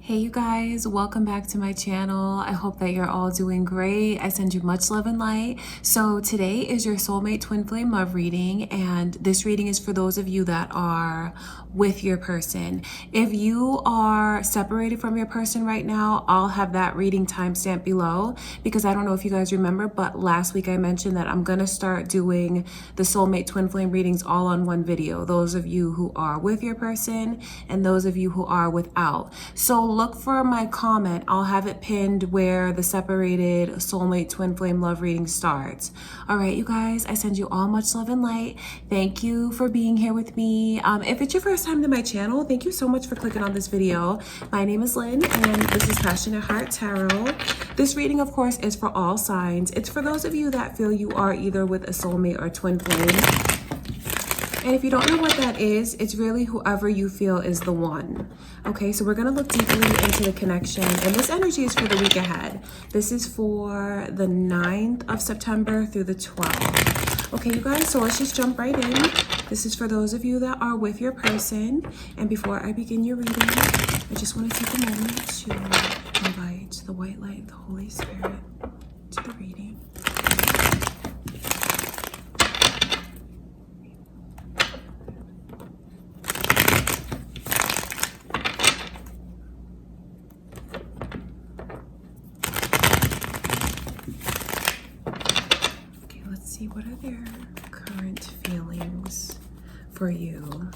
Hey you guys, welcome back to my channel. I hope that you're all doing great. I send you much love and light. So today is your soulmate twin flame love reading, and this reading is for those of you that are with your person. If you are separated from your person right now, I'll have that reading timestamp below, because I don't know if you guys remember, but last week I mentioned that I'm gonna start doing the soulmate twin flame readings all on one video. Those of you who are with your person and those of you who are without. So look for my comment. I'll have it pinned where the separated soulmate twin flame love reading starts. All right, you guys, I send you all much love and light. Thank you for being here with me. If it's your first time to my channel, thank you so much for clicking on this video. My name is Lynn, and this is Passionate Heart Tarot. This reading, of course, is for all signs. It's for those of you that feel you are either with a soulmate or twin flame. And if you don't know what that is, it's really whoever you feel is the one. Okay, so we're gonna look deeply into the connection, and this energy is for the week ahead. This is for the 9th of September through the 12th. Okay, you guys, so let's just jump right in. This is for those of you that are with your person. And before I begin your reading, I just wanna take a moment to invite the white light of the Holy Spirit to the reading. See, what are their current feelings for you?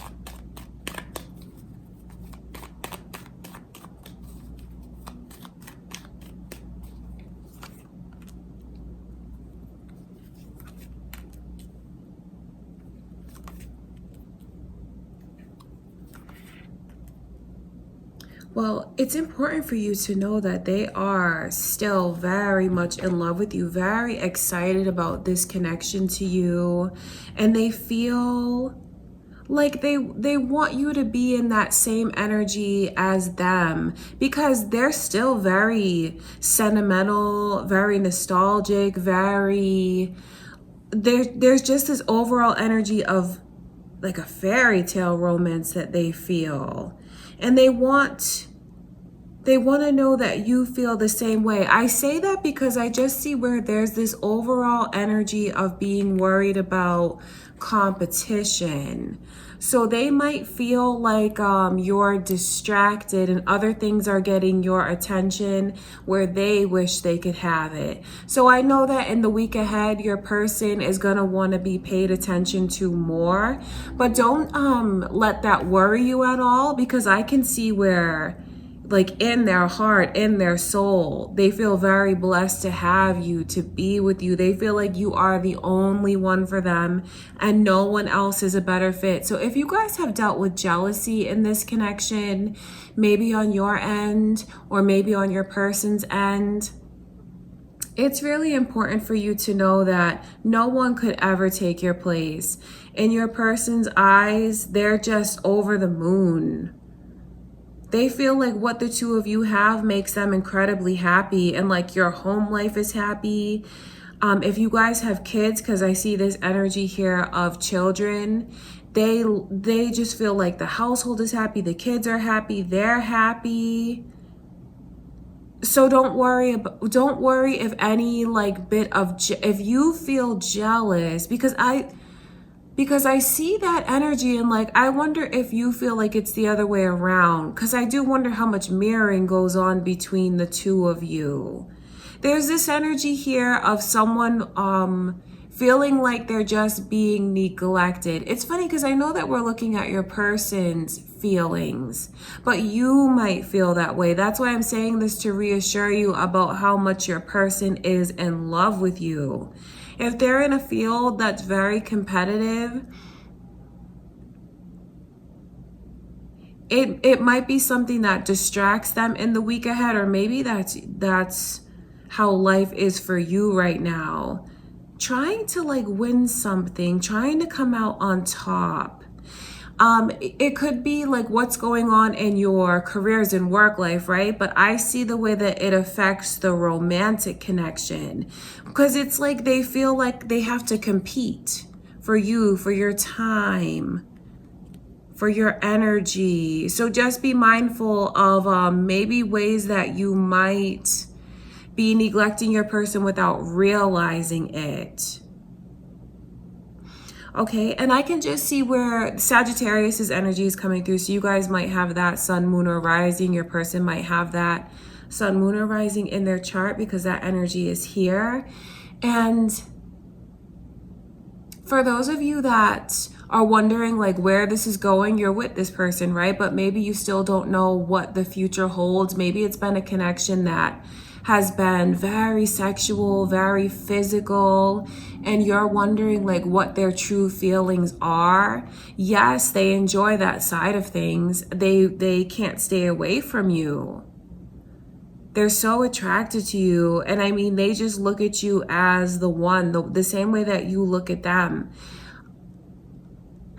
Well, it's important for you to know that they are still very much in love with you, very excited about this connection to you, and they feel like they want you to be in that same energy as them, because they're still very sentimental, very nostalgic, there's just this overall energy of like a fairy tale romance that they feel. And they want to know that you feel the same way. I say that because I just see where there's this overall energy of being worried about competition. So they might feel like you're distracted and other things are getting your attention where they wish they could have it. So I know that in the week ahead, your person is going to want to be paid attention to more, but don't let that worry you at all, because I can see where, like, in their heart, in their soul, they feel very blessed to have you, to be with you. They feel like you are the only one for them and no one else is a better fit. So if you guys have dealt with jealousy in this connection, maybe on your end or maybe on your person's end, it's really important for you to know that no one could ever take your place. In your person's eyes, they're just over the moon. They feel like what the two of you have makes them incredibly happy, and like your home life is happy. If you guys have kids, because I see this energy here of children, they just feel like the household is happy, the kids are happy, they're happy. So don't worry if any like bit of if you feel jealous, because I see that energy, and like, I wonder if you feel like it's the other way around, because I do wonder how much mirroring goes on between the two of you. There's this energy here of someone feeling like they're just being neglected. It's funny because I know that we're looking at your person's feelings, but you might feel that way. That's why I'm saying this, to reassure you about how much your person is in love with you. If they're in a field that's very competitive, it might be something that distracts them in the week ahead, or maybe that's how life is for you right now. Trying to like win something, trying to come out on top. It could be like what's going on in your careers and work life, right? But I see the way that it affects the romantic connection, because it's like they feel like they have to compete for you, for your time, for your energy. So just be mindful of maybe ways that you might be neglecting your person without realizing it. Okay, and I can just see where Sagittarius's energy is coming through. So you guys might have that sun, moon, or rising. Your person might have that sun, moon, or rising in their chart because that energy is here. And for those of you that are wondering like where this is going, you're with this person, right? But maybe you still don't know what the future holds. Maybe it's been a connection that has been very sexual, very physical, and you're wondering like what their true feelings are. Yes, they enjoy that side of things. They can't stay away from you. They're so attracted to you. And I mean, they just look at you as the one, the same way that you look at them.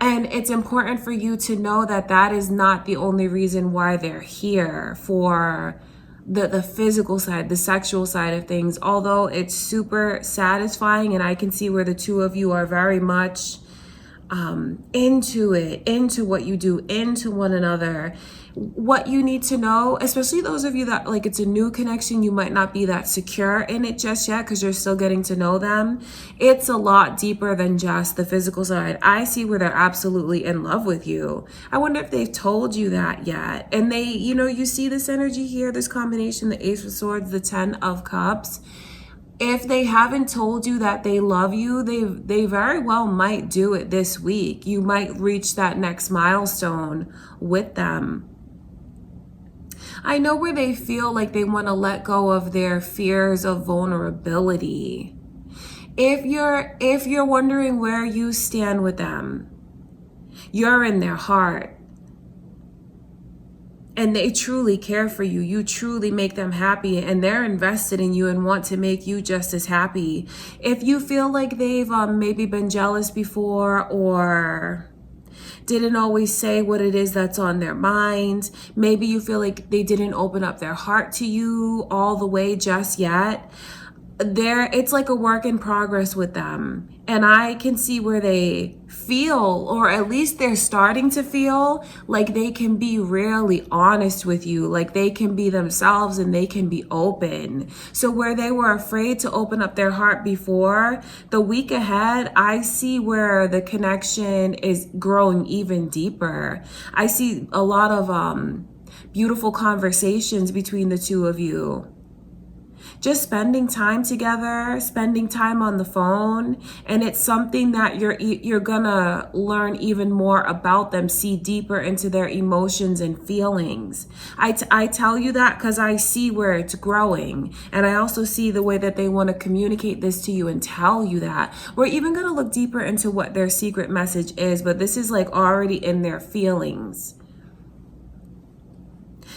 And it's important for you to know that that is not the only reason why they're here, for the physical side, the sexual side of things. Although it's super satisfying, and I can see where the two of you are very much into it, into what you do, into one another. What you need to know, especially those of you that like it's a new connection, you might not be that secure in it just yet because you're still getting to know them. It's a lot deeper than just the physical side. I see where they're absolutely in love with you. I wonder if they've told you that yet. And they, you know, you see this energy here, this combination, the Ace of Swords, the 10 of Cups. If they haven't told you that they love you, they very well might do it this week. You might reach that next milestone with them. I know where they feel like they want to let go of their fears of vulnerability. If you're wondering where you stand with them, you're in their heart. And they truly care for you. You truly make them happy, and they're invested in you and want to make you just as happy. If you feel like they've maybe been jealous before, or didn't always say what it is that's on their mind, maybe you feel like they didn't open up their heart to you all the way just yet, it's like a work in progress with them. And I can see where they feel, or at least they're starting to feel, like they can be really honest with you, like they can be themselves and they can be open. So where they were afraid to open up their heart before, the week ahead, I see where the connection is growing even deeper. I see a lot of beautiful conversations between the two of you. Just spending time together, spending time on the phone, and it's something that you're gonna learn even more about them, see deeper into their emotions and feelings. I tell you that because I see where it's growing, and I also see the way that they want to communicate this to you and tell you that. We're even gonna look deeper into what their secret message is, but this is like already in their feelings.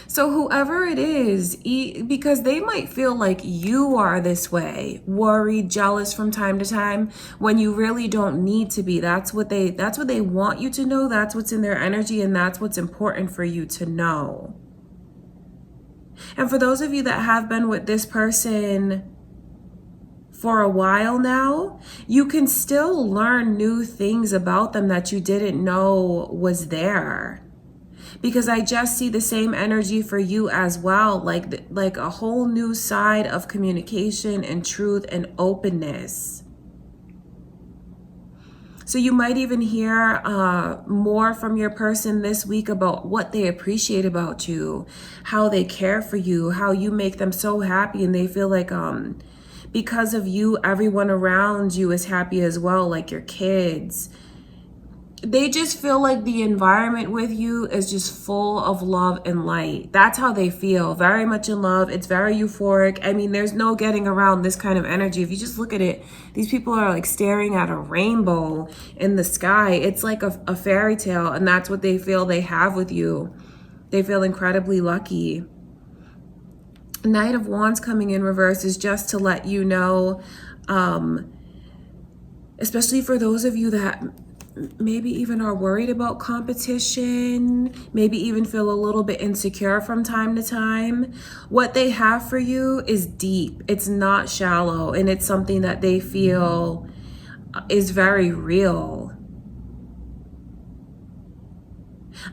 So whoever it is, because they might feel like you are this way, worried, jealous from time to time, when you really don't need to be. That's what they want you to know. That's what's in their energy, and that's what's important for you to know. And for those of you that have been with this person for a while now, you can still learn new things about them that you didn't know was there. Because I just see the same energy for you as well, like a whole new side of communication and truth and openness. So you might even hear more from your person this week about what they appreciate about you, how they care for you, how you make them so happy, and they feel like because of you, everyone around you is happy as well, like your kids. They just feel like the environment with you is just full of love and light. That's how they feel. Very much in love. It's very euphoric. I mean, there's no getting around this kind of energy. If you just look at it, these people are like staring at a rainbow in the sky. It's like a fairy tale, and that's what they feel they have with you. They feel incredibly lucky. Knight of Wands coming in reverse is just to let you know, especially for those of you that maybe even are worried about competition, maybe even feel a little bit insecure from time to time. What they have for you is deep. It's not shallow, and it's something that they feel is very real.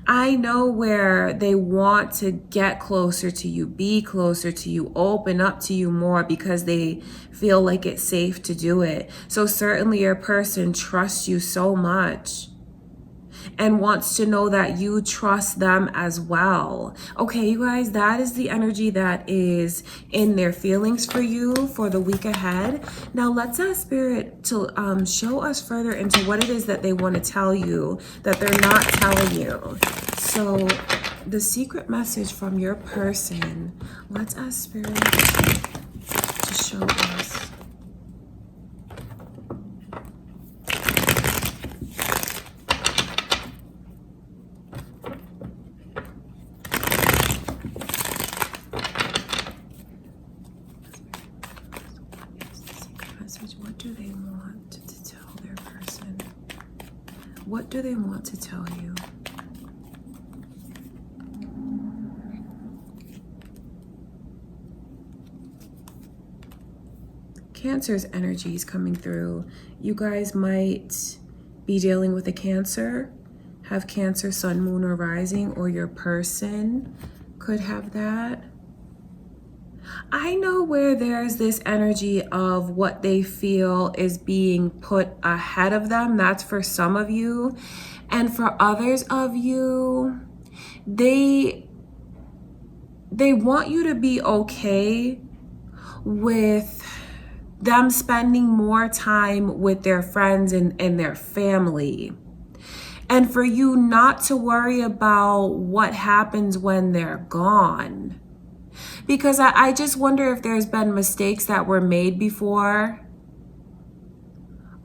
I know where they want to get closer to you, be closer to you, open up to you more because they feel like it's safe to do it. So certainly your person trusts you so much and wants to know that you trust them as well. Okay, you guys, that is the energy that is in their feelings for you for the week ahead. Now let's ask Spirit to show us further into what it is that they want to tell you that they're not telling you. So the secret message from your person, let's ask Spirit to show us. What do they want to tell their person? What do they want to tell you? Cancer's energy is coming through. You guys might be dealing with a Cancer, have Cancer, Sun, Moon, or Rising, or your person could have that. I know where there's this energy of what they feel is being put ahead of them. That's for some of you. And for others of you, they want you to be okay with them spending more time with their friends and their family. And for you not to worry about what happens when they're gone. Because I just wonder if there's been mistakes that were made before.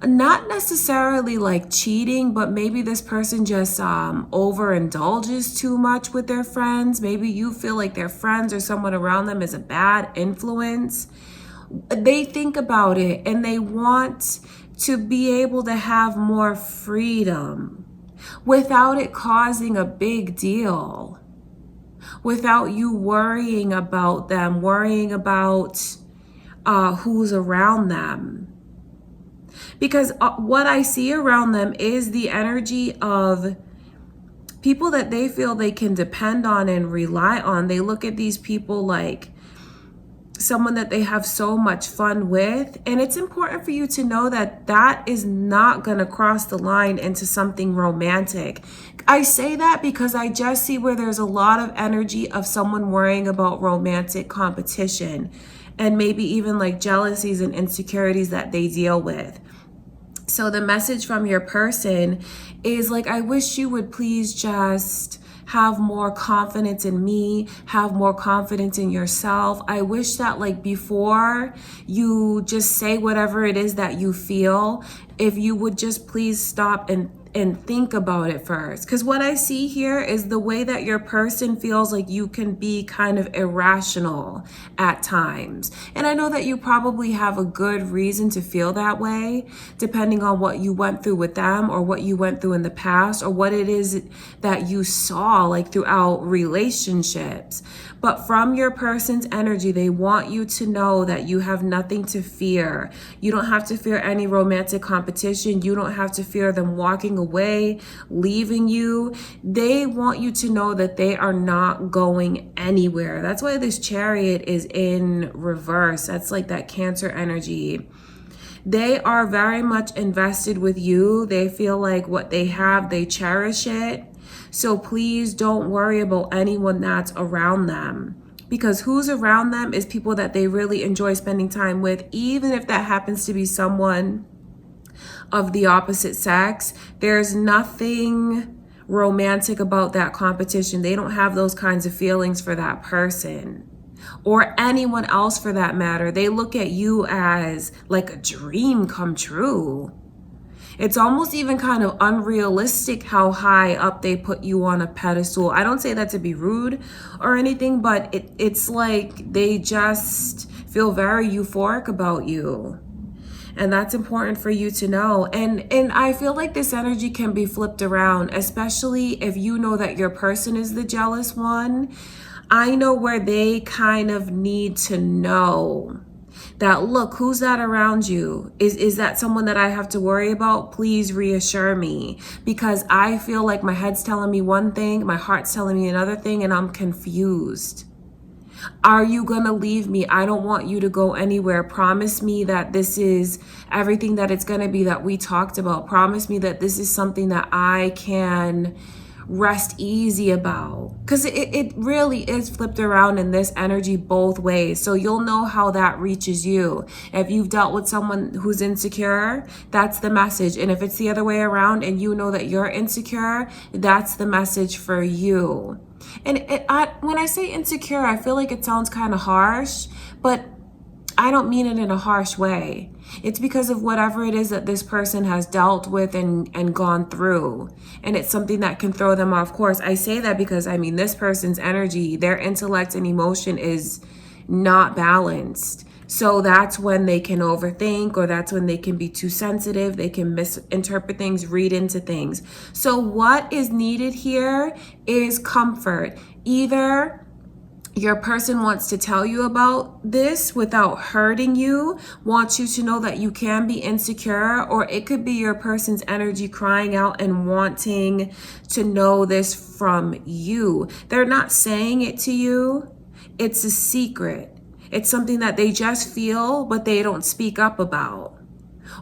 Not necessarily like cheating, but maybe this person just overindulges too much with their friends. Maybe you feel like their friends or someone around them is a bad influence. They think about it and they want to be able to have more freedom without it causing a big deal. Without you worrying about them, worrying about who's around them. Because what I see around them is the energy of people that they feel they can depend on and rely on. They look at these people like someone that they have so much fun with. And it's important for you to know that that is not going to cross the line into something romantic. I say that because I just see where there's a lot of energy of someone worrying about romantic competition and maybe even like jealousies and insecurities that they deal with. So the message from your person is like, I wish you would please just have more confidence in me, have more confidence in yourself. I wish that like before you just say whatever it is that you feel, if you would just please stop and think about it first. Because what I see here is the way that your person feels like you can be kind of irrational at times. And I know that you probably have a good reason to feel that way, depending on what you went through with them or what you went through in the past or what it is that you saw like throughout relationships. But from your person's energy, they want you to know that you have nothing to fear. You don't have to fear any romantic competition. You don't have to fear them walking away, leaving you. They want you to know that they are not going anywhere. That's why this Chariot is in reverse. That's like that Cancer energy. They are very much invested with you. They feel like what they have, they cherish it. So please don't worry about anyone that's around them, because who's around them is people that they really enjoy spending time with, even if that happens to be someone of the opposite sex. There's nothing romantic about that competition. They don't have those kinds of feelings for that person or anyone else for that matter. They look at you as like a dream come true. It's almost even kind of unrealistic how high up they put you on a pedestal. I don't say that to be rude or anything, but it's like they just feel very euphoric about you. And that's important for you to know. And I feel like this energy can be flipped around, especially if you know that your person is the jealous one. I know where they kind of need to know That, look, who's that around you? Is that someone that I have to worry about? Please reassure me, because I feel like my head's telling me one thing, my heart's telling me another thing, and I'm confused. Are you gonna leave me? I don't want you to go anywhere. Promise me that this is everything that it's gonna be that we talked about. Promise me that this is something that I can rest easy about, because it really is flipped around in this energy both ways. So you'll know how that reaches you. If you've dealt with someone who's insecure, that's the message. And if it's the other way around and you know that you're insecure, that's the message for you. And when I say insecure, I feel like it sounds kind of harsh, but I don't mean it in a harsh way. It's because of whatever it is that this person has dealt with and gone through. And it's something that can throw them off course. I say that because, I mean, this person's energy, their intellect and emotion is not balanced. So that's when they can overthink, or that's when they can be too sensitive. They can misinterpret things, read into things. So what is needed here is comfort. Either your person wants to tell you about this without hurting you, wants you to know that you can be insecure, or it could be your person's energy crying out and wanting to know this from you. They're not saying it to you. It's a secret. It's something that they just feel, but they don't speak up about.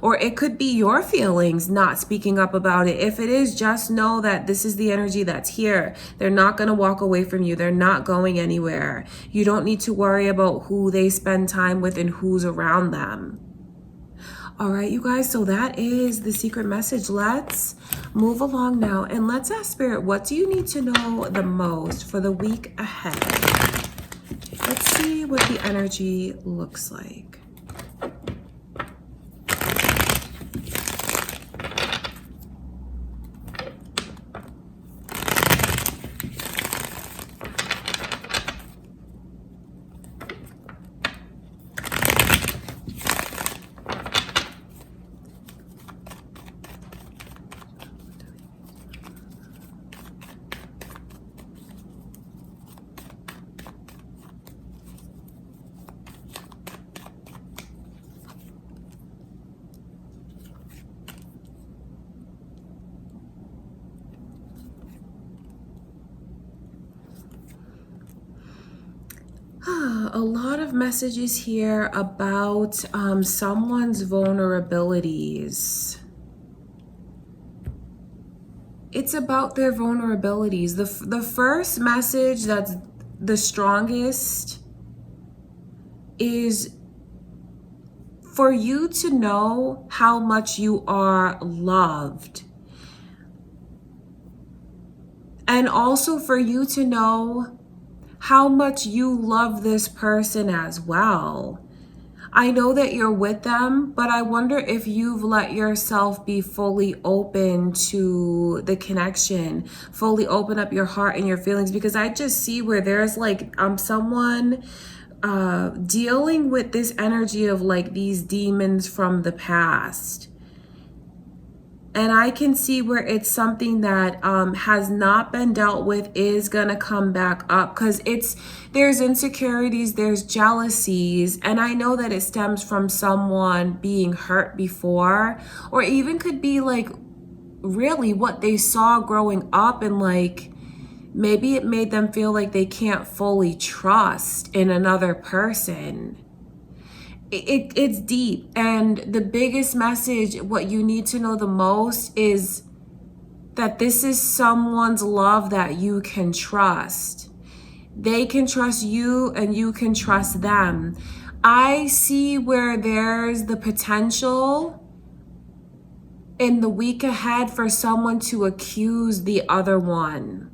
Or it could be your feelings not speaking up about it. If it is, just know that this is the energy that's here. They're not going to walk away from you. They're not going anywhere. You don't need to worry about who they spend time with and who's around them. All right, you guys, so that is the secret message. Let's move along now, and let's ask Spirit, what do you need to know the most for the week ahead? Let's see what the energy looks like. A lot of messages here about someone's vulnerabilities. It's about their vulnerabilities. The first message that's the strongest is for you to know how much you are loved. And also for you to know how much you love this person as well. I know that you're with them, but I wonder if you've let yourself be fully open to the connection, fully open up your heart and your feelings, because I just see where there's like someone dealing with this energy of like these demons from the past. And I can see where it's something that has not been dealt with, is gonna come back up, because there's insecurities, there's jealousies, and I know that it stems from someone being hurt before, or even could be like really what they saw growing up, and like maybe it made them feel like they can't fully trust in another person. It's deep, and the biggest message, what you need to know the most, is that this is someone's love that you can trust. They can trust you and you can trust them. I see where there's the potential in the week ahead for someone to accuse the other one.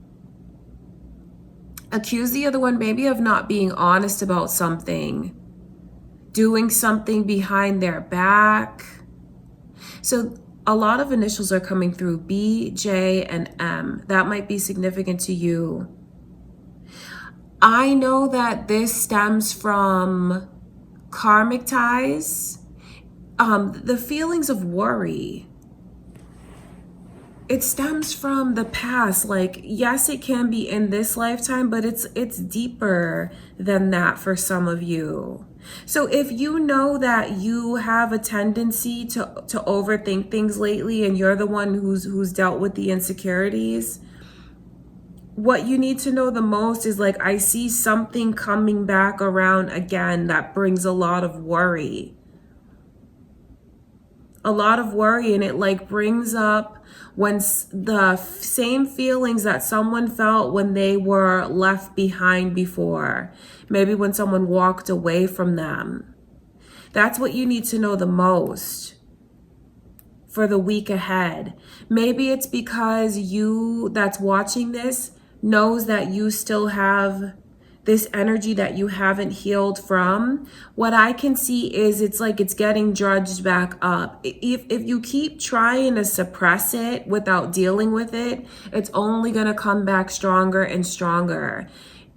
Accuse the other one maybe of not being honest about something, doing something behind their back. So a lot of initials are coming through, B, J, and M. That might be significant to you. I know that this stems from karmic ties, the feelings of worry. it stems from the past. Like, yes, it can be in this lifetime, but it's deeper than that for some of you. So if you know that you have a tendency to overthink things lately, and you're the one who's dealt with the insecurities, what you need to know the most is, like, I see something coming back around again that brings a lot of worry. A lot of worry, and it like brings up when the same feelings that someone felt when they were left behind before. Maybe when someone walked away from them. That's what you need to know the most for the week ahead. Maybe it's because you that's watching this knows that you still have this energy that you haven't healed from. What I can see is it's like it's getting dredged back up. If you keep trying to suppress it without dealing with it, it's only going to come back stronger and stronger.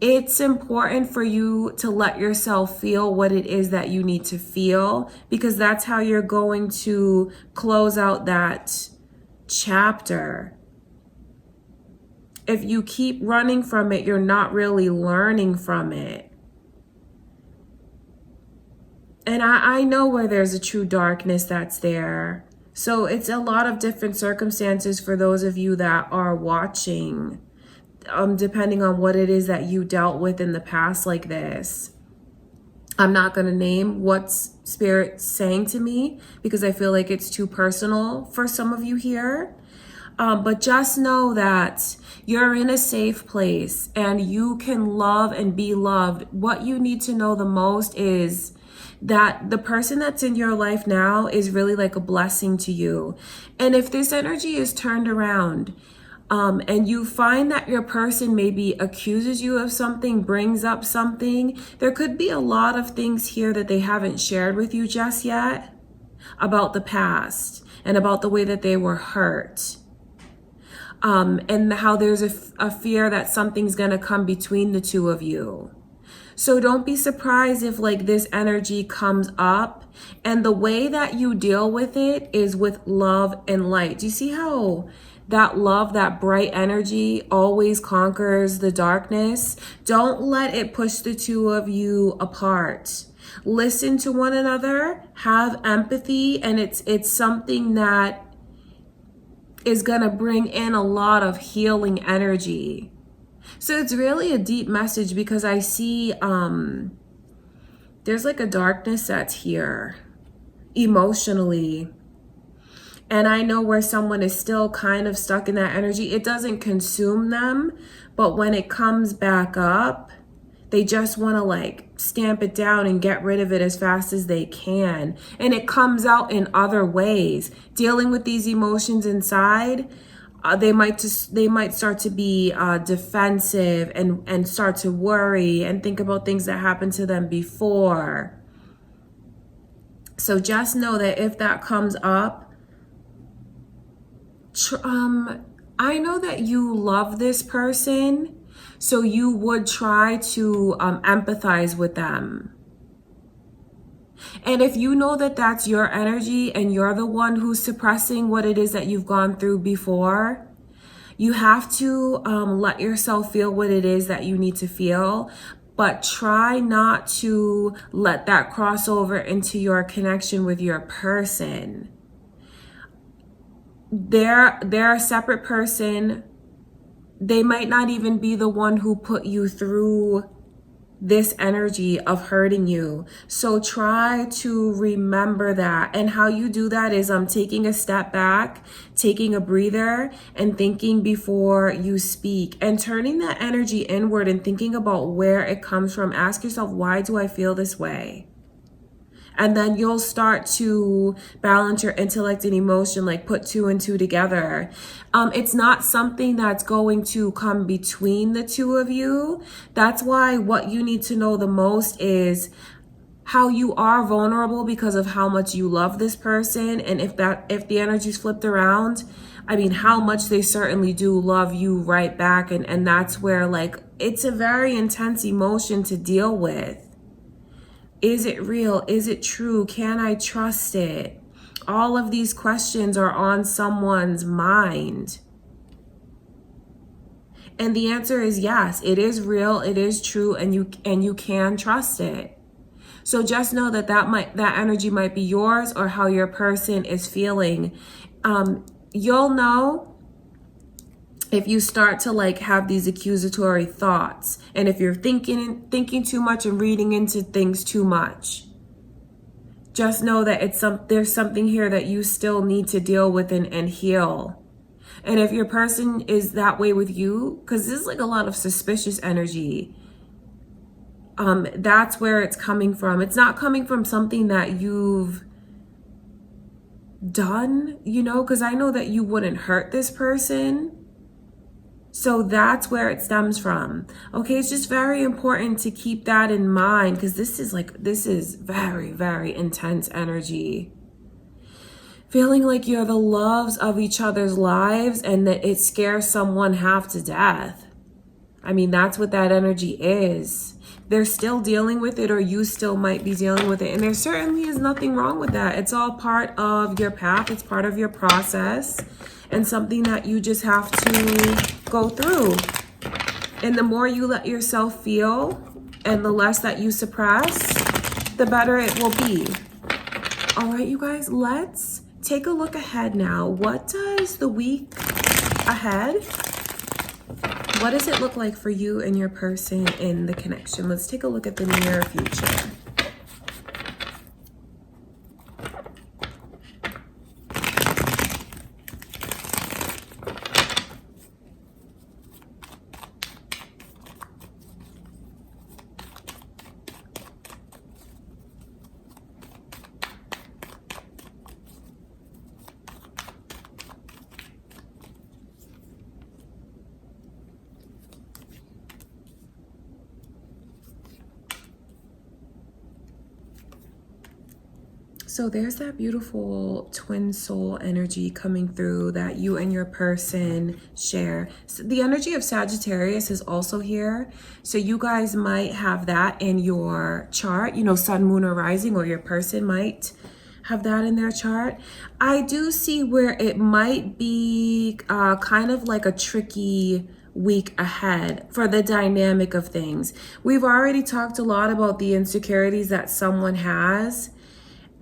It's important for you to let yourself feel what it is that you need to feel, because that's how you're going to close out that chapter. If you keep running from it, you're not really learning from it. And I know where there's a true darkness that's there. So it's a lot of different circumstances for those of you that are watching, depending on what it is that you dealt with in the past like this. I'm not going to name what's Spirit saying to me because I feel like it's too personal for some of you here. But just know that you're in a safe place and you can love and be loved. What you need to know the most is that the person that's in your life now is really like a blessing to you. And if this energy is turned around, and you find that your person maybe accuses you of something, brings up something, there could be a lot of things here that they haven't shared with you just yet about the past and about the way that they were hurt. And how there's a fear that something's going to come between the two of you. So don't be surprised if like this energy comes up, and the way that you deal with it is with love and light. Do you see how that love, that bright energy always conquers the darkness? Don't let it push the two of you apart. Listen to one another, have empathy, and it's something that is going to bring in a lot of healing energy. So it's really a deep message because I see there's like a darkness that's here emotionally. And I know where someone is still kind of stuck in that energy. It doesn't consume them, but when it comes back up, they just want to like stamp it down and get rid of it as fast as they can. And it comes out in other ways. Dealing with these emotions inside, they might start to be defensive and start to worry and think about things that happened to them before. So just know that if that comes up, I know that you love this person, so you would try to empathize with them. And if you know that that's your energy and you're the one who's suppressing what it is that you've gone through before, you have to let yourself feel what it is that you need to feel, but try not to let that cross over into your connection with your person. They're a separate person. They might not even be the one who put you through this energy of hurting you. So try to remember that. And how you do that is taking a step back, taking a breather, and thinking before you speak, and turning that energy inward and thinking about where it comes from. Ask yourself, why do I feel this way? And then you'll start to balance your intellect and emotion, like put two and two together. It's not something that's going to come between the two of you. That's why what you need to know the most is how you are vulnerable because of how much you love this person. And if the energy's flipped around, I mean, how much they certainly do love you right back. And that's where like, it's a very intense emotion to deal with. Is it real? Is it true? Can I trust it? All of these questions are on someone's mind. And the answer is yes, it is real, it is true, and you can trust it. So just know that that energy might be yours, or how your person is feeling. You'll know if you start to like have these accusatory thoughts, and if you're thinking too much and reading into things too much. Just know that there's something here that you still need to deal with and heal. And if your person is that way with you, because this is like a lot of suspicious energy, that's where it's coming from. It's not coming from something that you've done, because I know that you wouldn't hurt this person. So that's where it stems from. Okay, it's just very important to keep that in mind, because this is very, very intense energy. Feeling like you're the loves of each other's lives and that it scares someone half to death. I mean, that's what that energy is. They're still dealing with it, or you still might be dealing with it. And there certainly is nothing wrong with that. It's all part of your path. It's part of your process, and something that you just have to go through. And the more you let yourself feel and the less that you suppress, the better it will be. All right, you guys, let's take a look ahead now. What does the week ahead, what does it look like for you and your person in the connection? Let's take a look at the near future. So there's that beautiful twin soul energy coming through that you and your person share. So the energy of Sagittarius is also here. So you guys might have that in your chart, sun, moon, or rising, or your person might have that in their chart. I do see where it might be kind of like a tricky week ahead for the dynamic of things. We've already talked a lot about the insecurities that someone has.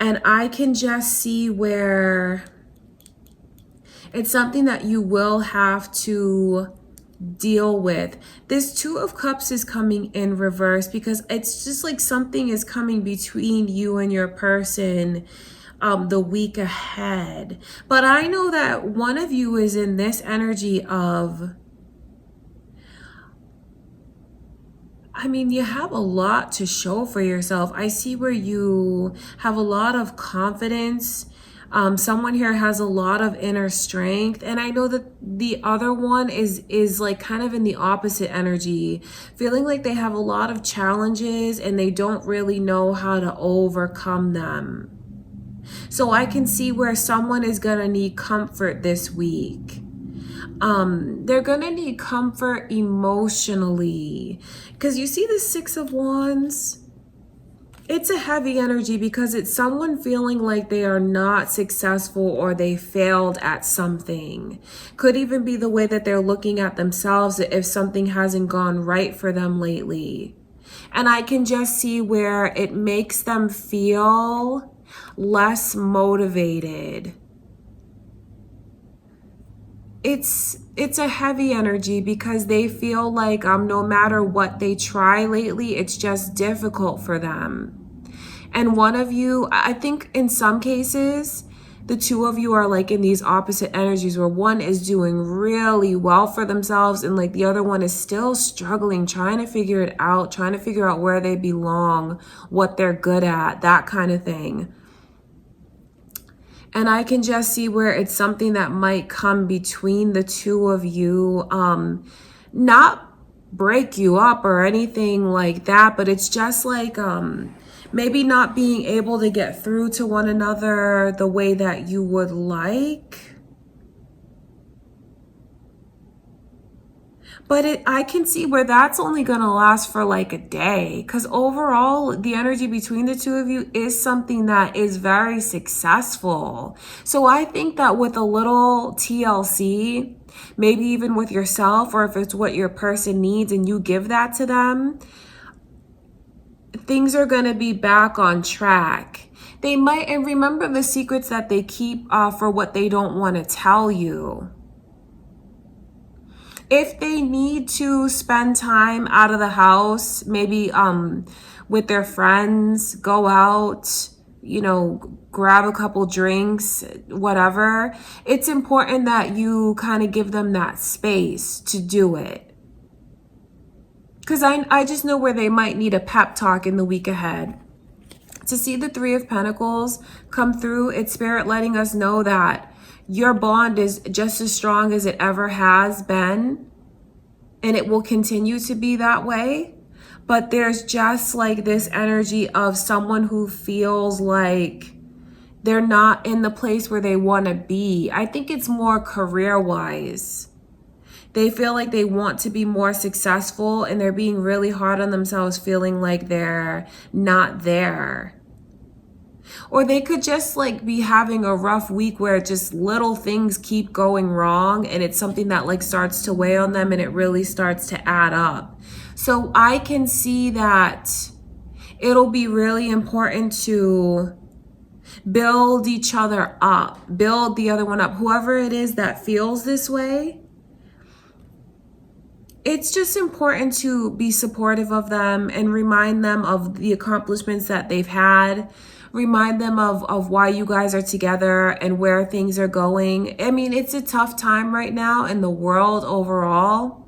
And I can just see where it's something that you will have to deal with. This Two of Cups is coming in reverse, because it's just like something is coming between you and your person the week ahead. But I know that one of you is in this energy of, you have a lot to show for yourself. I see where you have a lot of confidence. Someone here has a lot of inner strength. And I know that the other one is like kind of in the opposite energy, feeling like they have a lot of challenges and they don't really know how to overcome them. So I can see where someone is going to need comfort this week. They're gonna need comfort emotionally, because you see the Six of Wands. It's a heavy energy because it's someone feeling like they are not successful or they failed at something. Could even be the way that they're looking at themselves if something hasn't gone right for them lately. And I can just see where it makes them feel less motivated. It's a heavy energy because they feel like no matter what they try lately, it's just difficult for them. And one of you, I think in some cases, the two of you are like in these opposite energies, where one is doing really well for themselves and like the other one is still struggling, trying to figure it out, trying to figure out where they belong, what they're good at, that kind of thing. And I can just see where it's something that might come between the two of you, not break you up or anything like that, but it's just like maybe not being able to get through to one another the way that you would like. But I can see where that's only going to last for like a day, because overall, the energy between the two of you is something that is very successful. So I think that with a little TLC, maybe even with yourself, or if it's what your person needs and you give that to them, things are going to be back on track. They might, and remember the secrets that they keep for what they don't want to tell you. If they need to spend time out of the house, maybe with their friends, go out, you know, grab a couple drinks, whatever, it's important that you kind of give them that space to do it. Because I just know where they might need a pep talk in the week ahead. To see the Three of Pentacles come through, it's Spirit letting us know that your bond is just as strong as it ever has been, and it will continue to be that way. But there's just like this energy of someone who feels like they're not in the place where they want to be. I think it's more career-wise. They feel like they want to be more successful, and they're being really hard on themselves, feeling like they're not there. Or they could just like be having a rough week where just little things keep going wrong, and it's something that like starts to weigh on them, and it really starts to add up. So I can see that it'll be really important to build each other up, build the other one up, whoever it is that feels this way. It's just important to be supportive of them and remind them of the accomplishments that they've had. Remind them of why you guys are together and where things are going. I mean, it's a tough time right now in the world overall.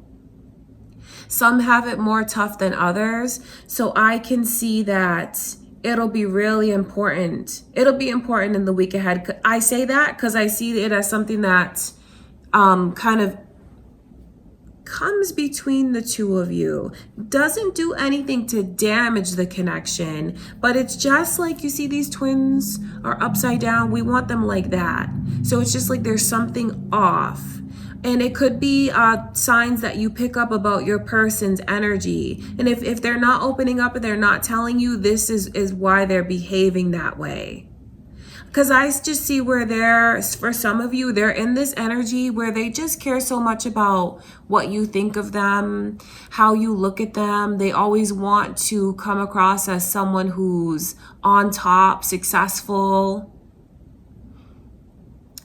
Some have it more tough than others. So I can see that it'll be really important. It'll be important in the week ahead. I say that because I see it as something that kind of comes between the two of you. Doesn't do anything to damage the connection, but it's just like, you see these twins are upside down. We want them like that. So it's just like there's something off. And it could be signs that you pick up about your person's energy. And if they're not opening up and they're not telling you, this is why they're behaving that way. Because I just see where for some of you, they're in this energy where they just care so much about what you think of them, how you look at them. They always want to come across as someone who's on top, successful.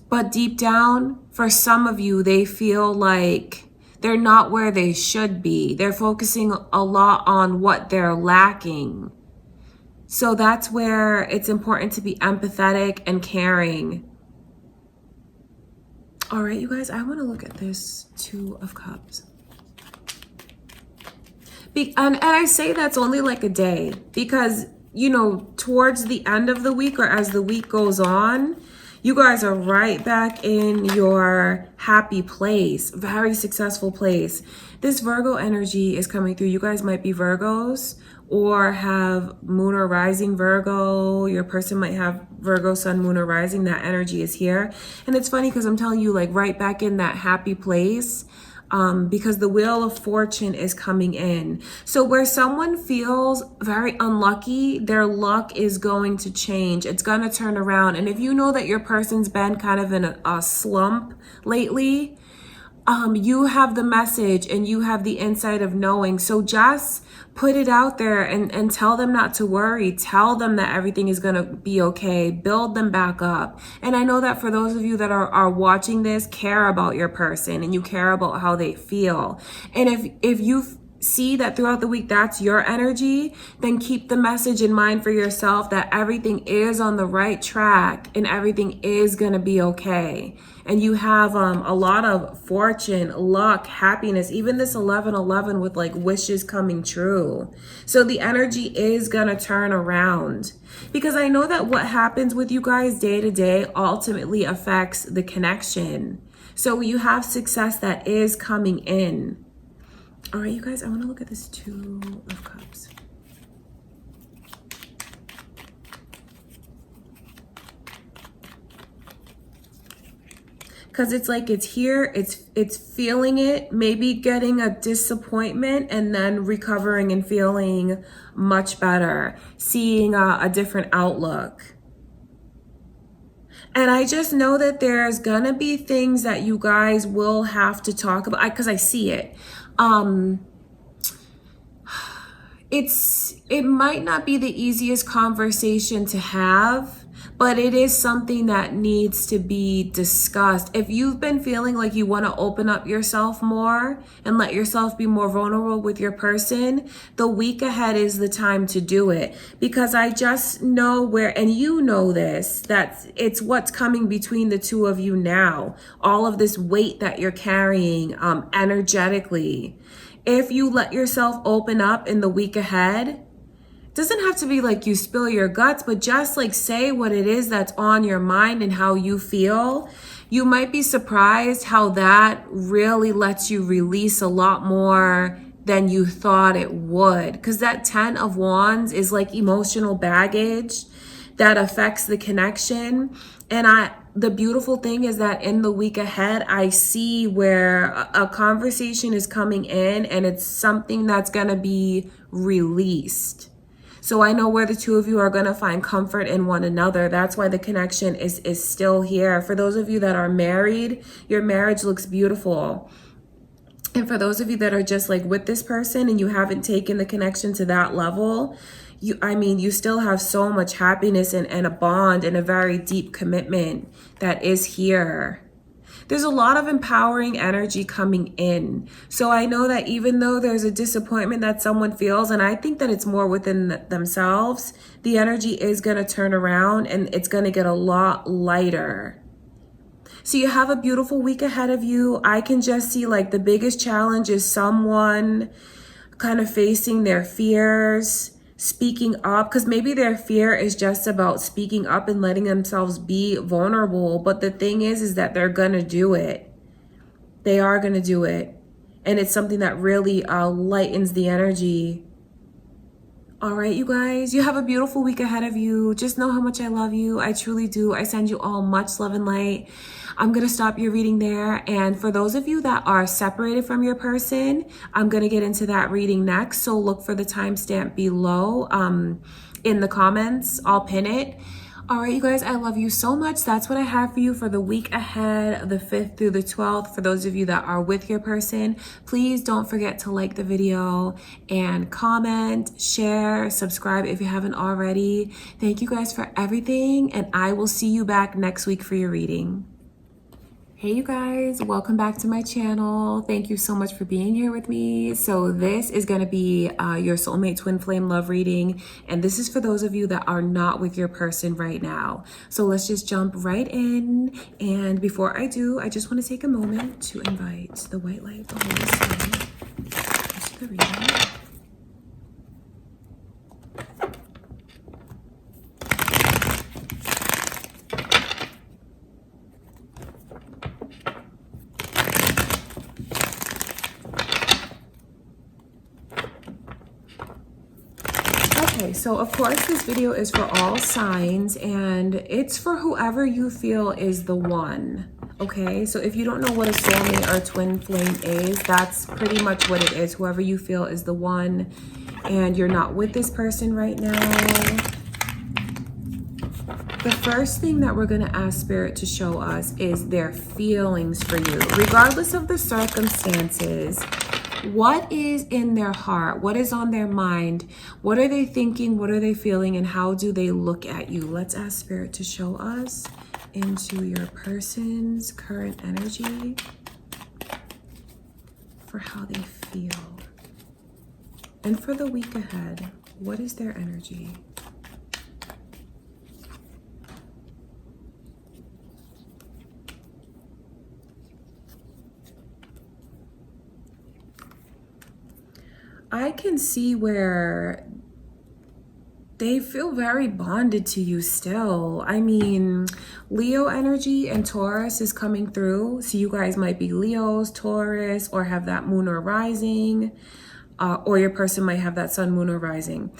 But deep down, for some of you, they feel like they're not where they should be. They're focusing a lot on what they're lacking. So that's where it's important to be empathetic and caring. All right, you guys, I want to look at this Two of Cups. And I say that's only like a day because, you know, towards the end of the week or as the week goes on, you guys are right back in your happy place, very successful place. This Virgo energy is coming through. You guys might be Virgos or have moon or rising Virgo. Your person might have Virgo, sun, moon, or rising. That energy is here. And it's funny because I'm telling you, like, right back in that happy place, because the Wheel of Fortune is coming in. So where someone feels very unlucky, their luck is going to change. It's going to turn around. And if you know that your person's been kind of in a slump lately, you have the message and you have the insight of knowing. So just put it out there and tell them not to worry. Tell them that everything is going to be okay. Build them back up. And I know that for those of you that are watching this, care about your person and you care about how they feel. And if you see that throughout the week that's your energy, then keep the message in mind for yourself that everything is on the right track and everything is going to be okay. And you have a lot of fortune, luck, happiness, even this 1111 with like wishes coming true. So the energy is going to turn around, because I know that what happens with you guys day to day ultimately affects the connection. So you have success that is coming in. All right, you guys, I want to look at this Two of Cups. because it's like it's here, it's feeling it, maybe getting a disappointment and then recovering and feeling much better, seeing a different outlook. And I just know that there's gonna be things that you guys will have to talk about, because I see it. It might not be the easiest conversation to have, but it is something that needs to be discussed. If you've been feeling like you want to open up yourself more and let yourself be more vulnerable with your person, the week ahead is the time to do it. Because I just know where, and you know this, that it's what's coming between the two of you now. All of this weight that you're carrying energetically. If you let yourself open up in the week ahead, doesn't have to be like you spill your guts, but just like say what it is that's on your mind and how you feel. You might be surprised how that really lets you release a lot more than you thought it would. Because that 10 of Wands is like emotional baggage that affects the connection. And the beautiful thing is that in the week ahead, I see where a conversation is coming in and it's something that's going to be released. So I know where the two of you are going to find comfort in one another. That's why the connection is still here. For those of you that are married, your marriage looks beautiful. And for those of you that are just like with this person and you haven't taken the connection to that level, you still have so much happiness and a bond and a very deep commitment that is here. There's a lot of empowering energy coming in. So I know that even though there's a disappointment that someone feels, and I think that it's more within themselves, the energy is going to turn around and it's going to get a lot lighter. So you have a beautiful week ahead of you. I can just see like the biggest challenge is someone kind of facing their fears, speaking up, because maybe their fear is just about speaking up and letting themselves be vulnerable. But the thing is that they're gonna do it. They are gonna do it. And it's something that really lightens the energy. All right, you guys, you have a beautiful week ahead of you. Just know how much I love you. I truly do. I send you all much love and light. I'm going to stop your reading there. And for those of you that are separated from your person, I'm going to get into that reading next. So look for the timestamp below in the comments. I'll pin it. All right, you guys, I love you so much. That's what I have for you for the week ahead, the 5th through the 12th. For those of you that are with your person, please don't forget to like the video and comment, share, subscribe if you haven't already. Thank you guys for everything, and I will see you back next week for your reading. Hey you guys, welcome back to my channel. Thank you so much for being here with me. So this is going to be your soulmate twin flame love reading, and this is for those of you that are not with your person right now. So let's just jump right in, and before I do, I just want to take a moment to invite the white light of the Holy Spirit into the reading. Okay, so of course this video is for all signs and it's for whoever you feel is the one. Okay, so if you don't know what a soulmate or twin flame is, that's pretty much what it is. Whoever you feel is the one and you're not with this person right now. The first thing that we're going to ask Spirit to show us is their feelings for you, regardless of the circumstances. What is in their heart? What is on their mind? What are they thinking? What are they feeling? And how do they look at you? Let's ask Spirit to show us into your person's current energy for how they feel. And for the week ahead, what is their energy? I can see where they feel very bonded to you still. I mean, Leo energy and Taurus is coming through. So you guys might be Leos, Taurus, or have that moon or rising, or your person might have that sun, moon, or rising.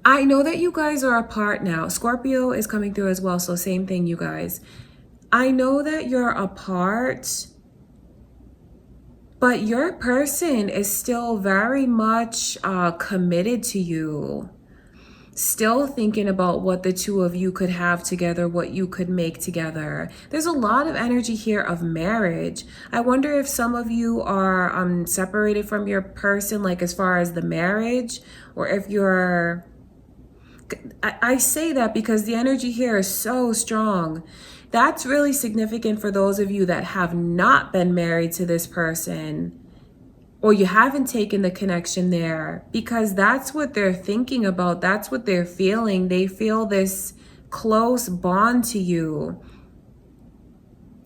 I know that you guys are apart now. Scorpio is coming through as well. So same thing, you guys. I know that you're apart, but your person is still very much committed to you. Still thinking about what the two of you could have together, what you could make together. There's a lot of energy here of marriage. I wonder if some of you are separated from your person, like as far as the marriage, or if you're... I say that because the energy here is so strong. That's really significant for those of you that have not been married to this person, or you haven't taken the connection there, because that's what they're thinking about. That's what they're feeling. They feel this close bond to you,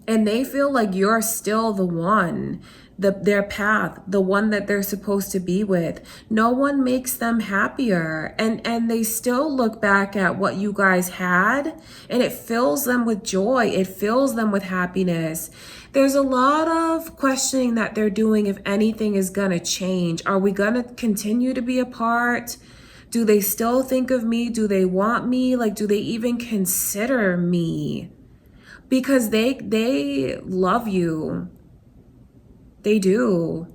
and they feel like you're still the one, their path, the one that they're supposed to be with. No one makes them happier, and they still look back at what you guys had, and it fills them with joy. It fills them with happiness. There's a lot of questioning that they're doing if anything is gonna change. Are we gonna continue to be apart? Do they still think of me? Do they want me? Like, do they even consider me? Because they love you. They do.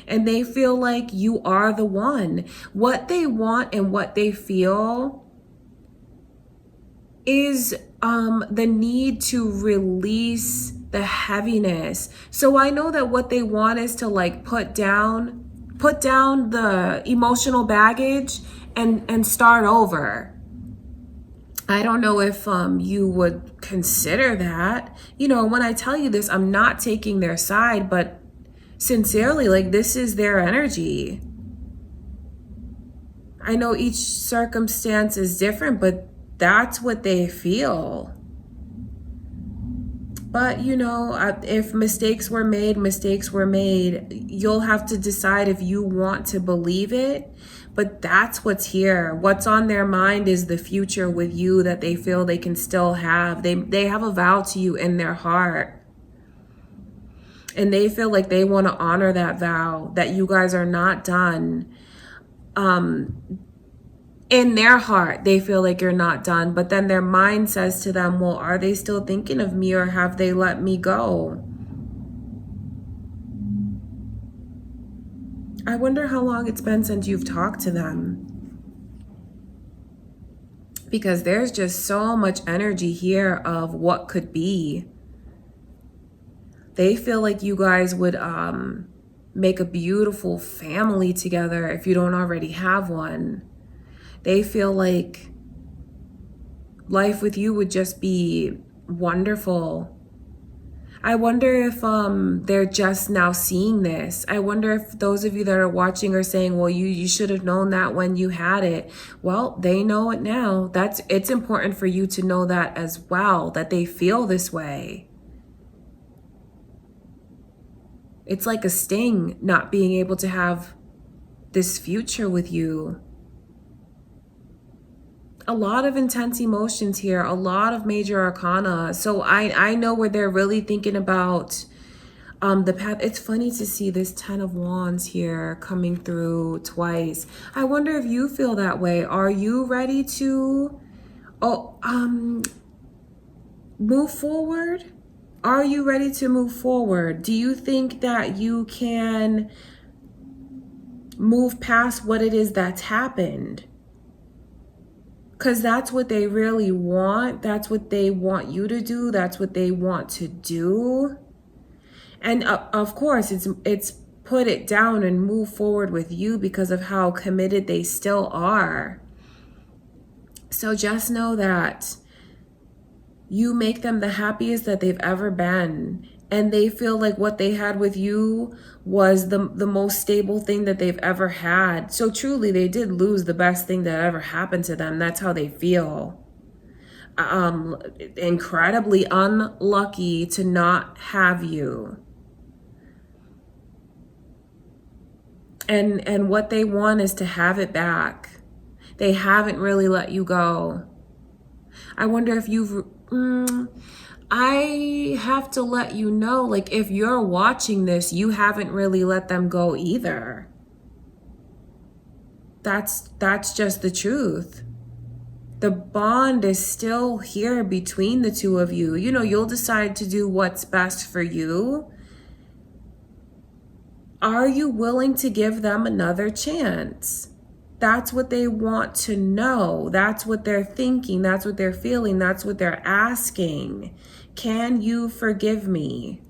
And they feel like you are the one. What they want and what they feel is the need to release the heaviness. So I know that what they want is to like put down the emotional baggage and start over. I don't know if you would consider that. You know, when I tell you this, I'm not taking their side, but sincerely, like, this is their energy. I know each circumstance is different, but that's what they feel. But, you know, if mistakes were made, mistakes were made. You'll have to decide if you want to believe it. But that's what's here. What's on their mind is the future with you that they feel they can still have. They have a vow to you in their heart. And they feel like they want to honor that vow, that you guys are not done. In their heart, they feel like you're not done. But then their mind says to them, well, are they still thinking of me, or have they let me go? I wonder how long it's been since you've talked to them. Because there's just so much energy here of what could be. They feel like you guys would make a beautiful family together if you don't already have one. They feel like life with you would just be wonderful. I wonder if they're just now seeing this. I wonder if those of you that are watching are saying, well, you should have known that when you had it. Well, they know it now. It's important for you to know that as well, that they feel this way. It's like a sting not being able to have this future with you. A lot of intense emotions here, a lot of major arcana. So I know where they're really thinking about the path. It's funny to see this 10 of Wands here coming through twice. I wonder if you feel that way. Are you ready to move forward? Are you ready to move forward? Do you think that you can move past what it is that's happened? Because that's what they really want. That's what they want you to do. That's what they want to do. And of course, it's put it down and move forward with you because of how committed they still are. So just know that you make them the happiest that they've ever been. And they feel like what they had with you was the most stable thing that they've ever had. So truly, they did lose the best thing that ever happened to them. That's how they feel. Incredibly unlucky to not have you. And what they want is to have it back. They haven't really let you go. I wonder if you've... I have to let you know, like, if you're watching this, you haven't really let them go either. That's just the truth. The bond is still here between the two of you. You know, you'll decide to do what's best for you. Are you willing to give them another chance? That's what they want to know. That's what they're thinking. That's what they're feeling. That's what they're asking. Can you forgive me?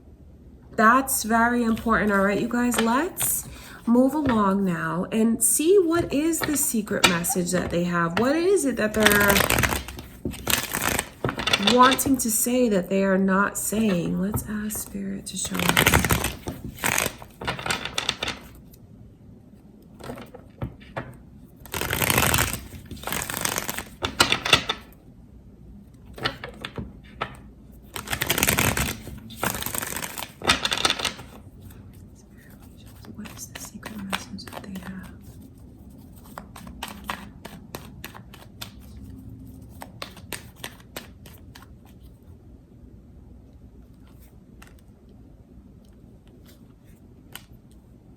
That's very important. All right, you guys, let's move along now and see what is the secret message that they have. What is it that they're wanting to say that they are not saying? Let's ask Spirit to show us. What is the secret message that they have?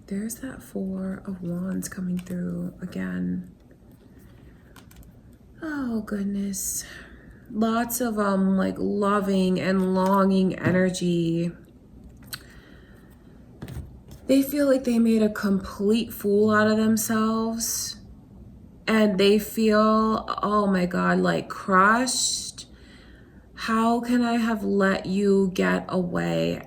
There's that Four of Wands coming through again. Oh, goodness. Lots of like loving and longing energy. They feel like they made a complete fool out of themselves. And they feel, oh my God, like crushed. How can I have let you get away?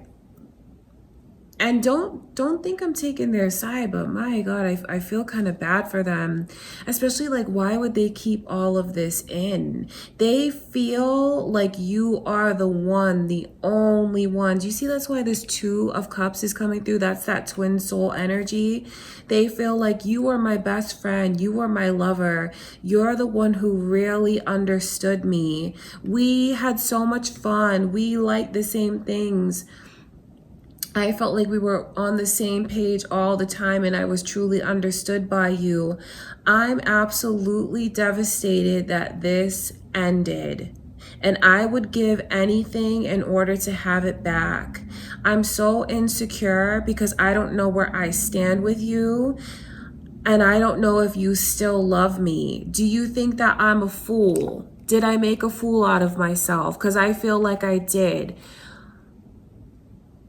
And don't think I'm taking their side, but my God, I feel kind of bad for them. Especially like, why would they keep all of this in? They feel like you are the one, the only one. Do you see that's why this Two of Cups is coming through? That's that twin soul energy. They feel like you are my best friend. You are my lover. You're the one who really understood me. We had so much fun. We liked the same things. I felt like we were on the same page all the time and I was truly understood by you. I'm absolutely devastated that this ended. And I would give anything in order to have it back. I'm so insecure because I don't know where I stand with you. And I don't know if you still love me. Do you think that I'm a fool? Did I make a fool out of myself? Because I feel like I did.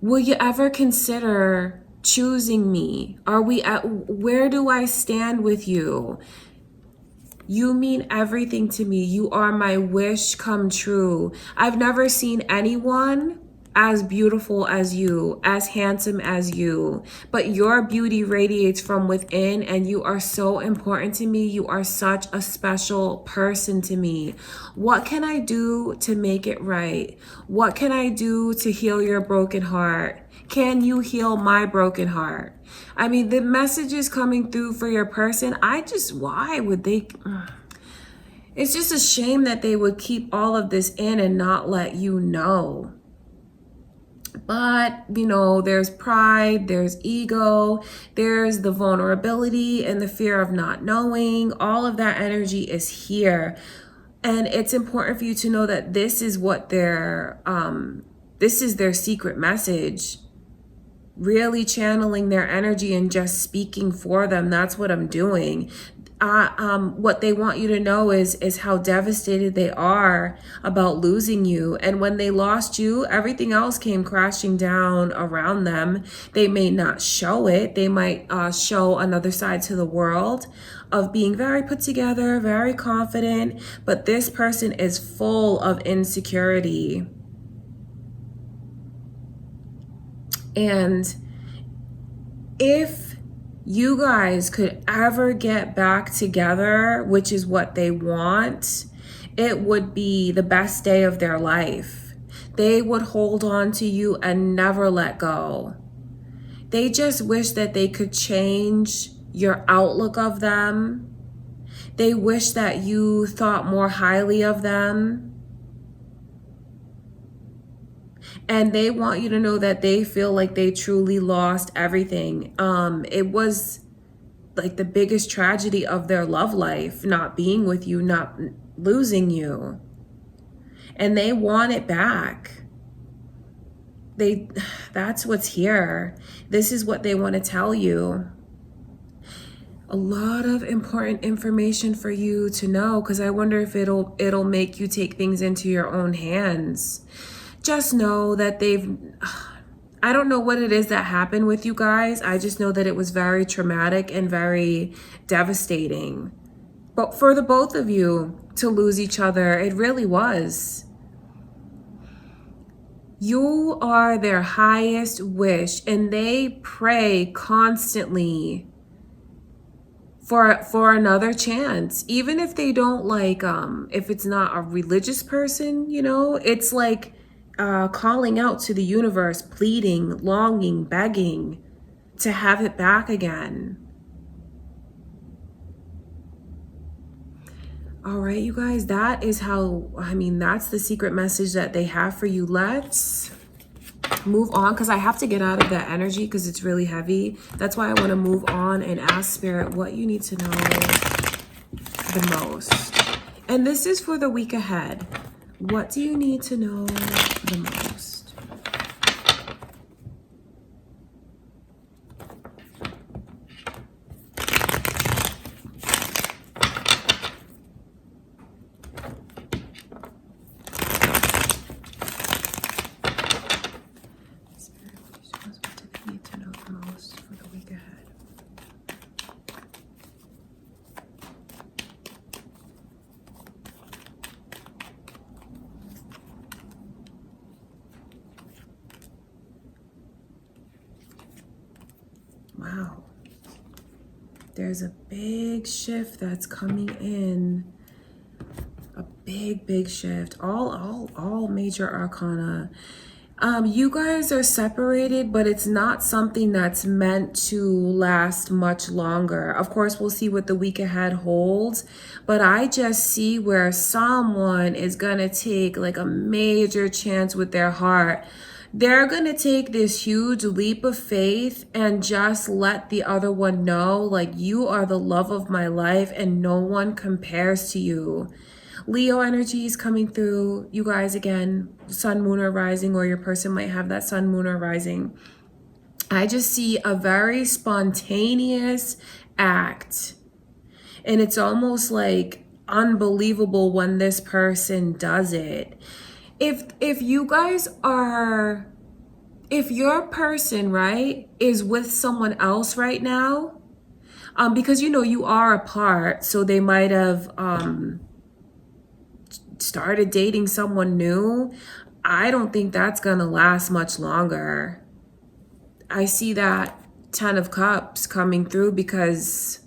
Will you ever consider choosing me? Where do I stand with you? You mean everything to me. You are my wish come true. I've never seen anyone as beautiful as you, as handsome as you, but your beauty radiates from within and you are so important to me. You are such a special person to me. What can I do to make it right? What can I do to heal your broken heart? Can you heal my broken heart? I mean, the message is coming through for your person. Why would they? It's just a shame that they would keep all of this in and not let you know. But, you know, there's pride, there's ego, there's the vulnerability and the fear of not knowing. All of that energy is here. And it's important for you to know that this is what this is their secret message. Really channeling their energy and just speaking for them. That's what I'm doing. What they want you to know is how devastated they are about losing you. And when they lost you, everything else came crashing down around them. They may not show it. They might show another side to the world of being very put together, very confident. But this person is full of insecurity. And if you guys could ever get back together, which is what they want, it would be the best day of their life. They would hold on to you and never let go. They just wish that they could change your outlook of them. They wish that you thought more highly of them. And they want you to know that they feel like they truly lost everything. It was like the biggest tragedy of their love life, not being with you, not losing you. And they want it back. That's what's here. This is what they want to tell you. A lot of important information for you to know, because I wonder if it'll make you take things into your own hands. Just know that I don't know what it is that happened with you guys. I just know that it was very traumatic and very devastating. But for the both of you to lose each other, it really was. You are their highest wish, and they pray constantly for another chance. Even if they don't if it's not a religious person, it's like calling out to the universe, pleading, longing, begging to have it back again. All right, you guys, that's the secret message that they have for you. Let's move on, because I have to get out of that energy because it's really heavy. That's why I want to move on and ask Spirit what you need to know the most. And this is for the week ahead. What do you need to know the most? Wow. There's a big shift that's coming in. A big shift. All major arcana. You guys are separated, but it's not something that's meant to last much longer. Of course, we'll see what the week ahead holds, but I just see where someone is gonna take like a major chance with their heart. They're going to take this huge leap of faith and just let the other one know, like, you are the love of my life and no one compares to you. Leo energy is coming through. You guys, again, sun, moon, or rising, or your person might have that sun, moon, or rising. I just see a very spontaneous act. And it's almost like unbelievable when this person does it. If you guys are, if your person, right, is with someone else right now, because you are apart, so they might have started dating someone new, I don't think that's gonna last much longer. I see that 10 of Cups coming through, because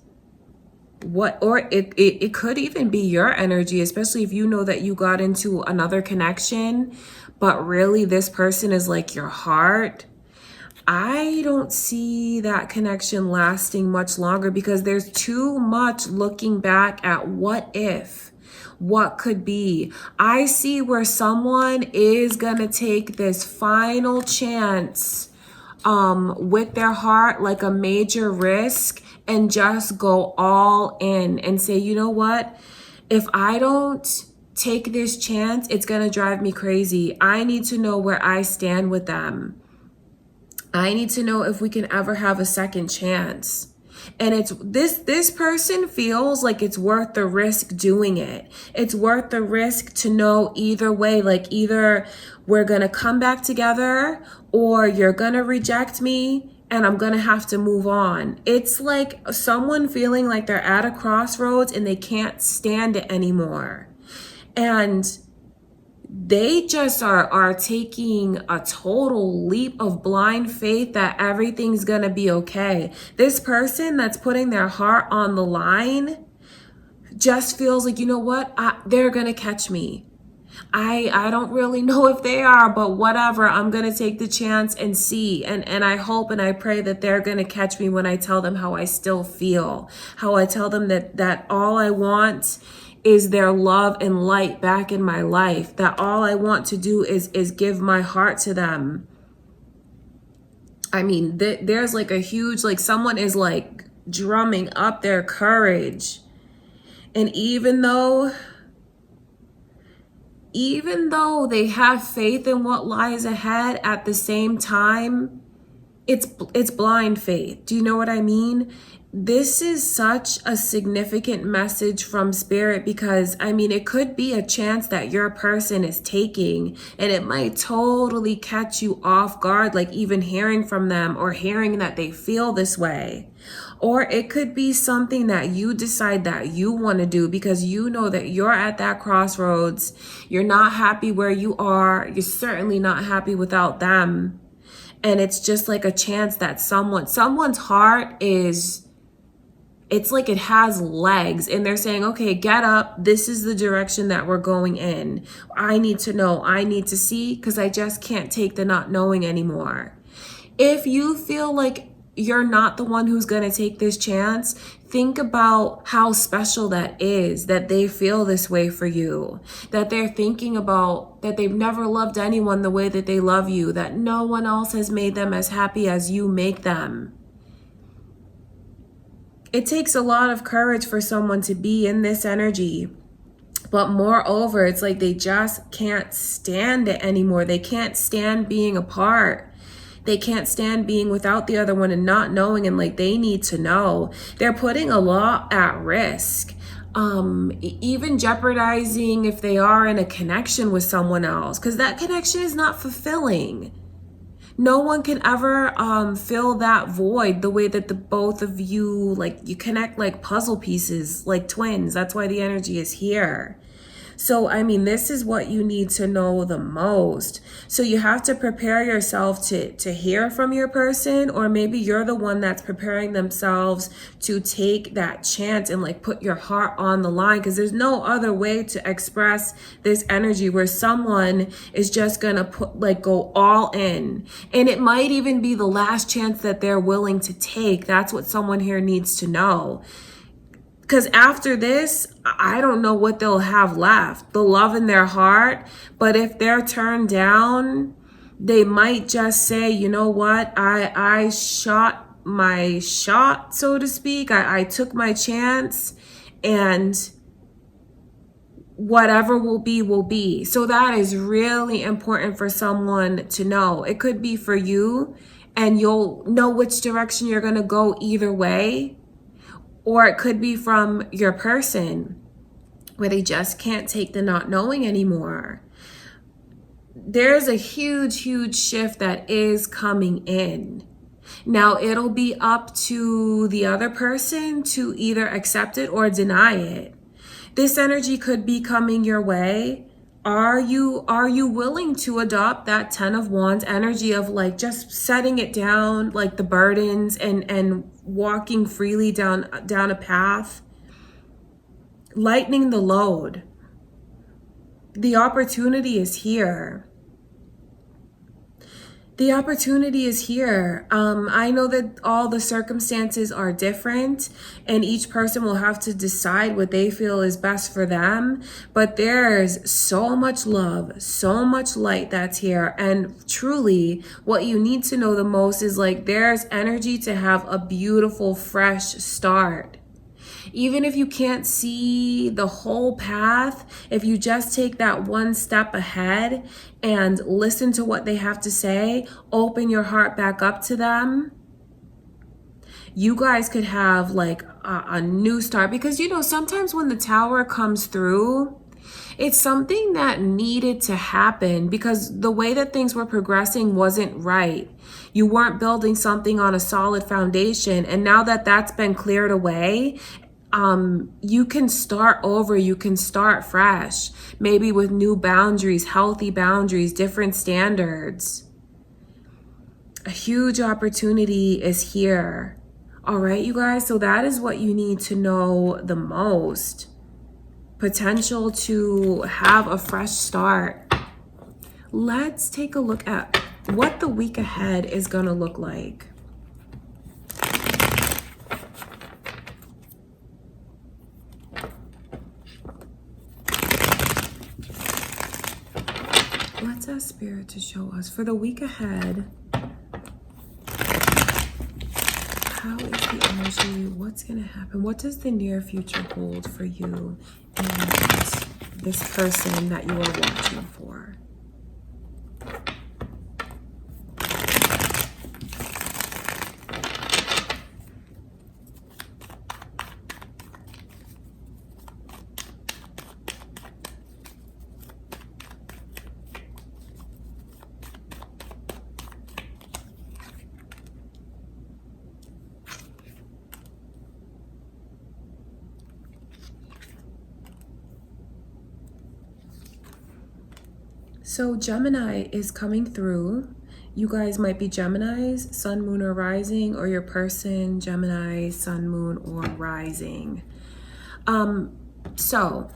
it could even be your energy, especially if you know that you got into another connection, but really this person is like your heart. I don't see that connection lasting much longer, because there's too much looking back at what could be. I see where someone is gonna take this final chance with their heart, like a major risk, and just go all in and say, you know what? If I don't take this chance, it's going to drive me crazy. I need to know where I stand with them. I need to know if we can ever have a second chance. And it's this person feels like it's worth the risk doing it. It's worth the risk to know either way, like either we're going to come back together or you're going to reject me and I'm going to have to move on. It's like someone feeling like they're at a crossroads and they can't stand it anymore. And they just are taking a total leap of blind faith that everything's gonna be okay. This person that's putting their heart on the line just feels like, you know what, they're gonna catch me. I don't really know if they are, but whatever, I'm gonna take the chance and see. And I hope and I pray that they're gonna catch me when I tell them how I still feel, how I tell them that all I want is their love and light back in my life, that all I want to do is give my heart to them. I mean, there's like a huge, like someone is like drumming up their courage. And even though they have faith in what lies ahead, at the same time, it's blind faith. Do you know what I mean? this is such a significant message from spirit because, I mean, it could be a chance that your person is taking and it might totally catch you off guard, like even hearing from them or hearing that they feel this way. Or it could be something that you decide that you want to do because you know that you're at that crossroads. You're not happy where you are. You're certainly not happy without them. And it's just like a chance that someone's heart is, it's like it has legs and they're saying, okay, get up. This is the direction that we're going in. I need to know, I need to see, because I just can't take the not knowing anymore. If you feel like you're not the one who's going to take this chance, think about how special that is, that they feel this way for you, that they're thinking about that they've never loved anyone the way that they love you, that no one else has made them as happy as you make them. It takes a lot of courage for someone to be in this energy. But moreover, it's like they just can't stand it anymore. They can't stand being apart. They can't stand being without the other one and not knowing, and like they need to know. They're putting a lot at risk. Even jeopardizing if they are in a connection with someone else, because that connection is not fulfilling. No one can ever fill that void the way that the both of you, like you connect like puzzle pieces, like twins. That's why the energy is here. So, I mean, this is what you need to know the most. So you have to prepare yourself to hear from your person, or maybe you're the one that's preparing themselves to take that chance and like put your heart on the line, because there's no other way to express this energy where someone is just gonna go all in. And it might even be the last chance that they're willing to take. That's what someone here needs to know. Because after this, I don't know what they'll have left. The love in their heart. But if they're turned down, they might just say, you know what? I shot my shot, so to speak. I took my chance, and whatever will be, will be. So that is really important for someone to know. It could be for you, and you'll know which direction you're going to go either way. Or it could be from your person where they just can't take the not knowing anymore. There's a huge, huge shift that is coming in. Now, it'll be up to the other person to either accept it or deny it. This energy could be coming your way. Are you willing to adopt that 10 of Wands energy of like just setting it down, like the burdens, and walking freely down a path, lightening the load? The opportunity is here. The opportunity is here. I know that all the circumstances are different and each person will have to decide what they feel is best for them. But there's so much love, so much light that's here. And truly, what you need to know the most is like there's energy to have a beautiful, fresh start. Even if you can't see the whole path, if you just take that one step ahead and listen to what they have to say, open your heart back up to them, you guys could have like a new start. Because, you know, sometimes when the Tower comes through, it's something that needed to happen because the way that things were progressing wasn't right. You weren't building something on a solid foundation. And now that that's been cleared away, you can start over, you can start fresh, maybe with new boundaries, healthy boundaries, different standards. A huge opportunity is here. All right, you guys, so that is what you need to know the most. Potential to have a fresh start. Let's take a look at what the week ahead is going to look like. Let's ask Spirit to show us for the week ahead. How is the energy? What's going to happen? What does the near future hold for you and this person that you are watching for? So Gemini is coming through. You guys might be Geminis, sun, moon, or rising, or your person, Gemini, sun, moon, or rising. So,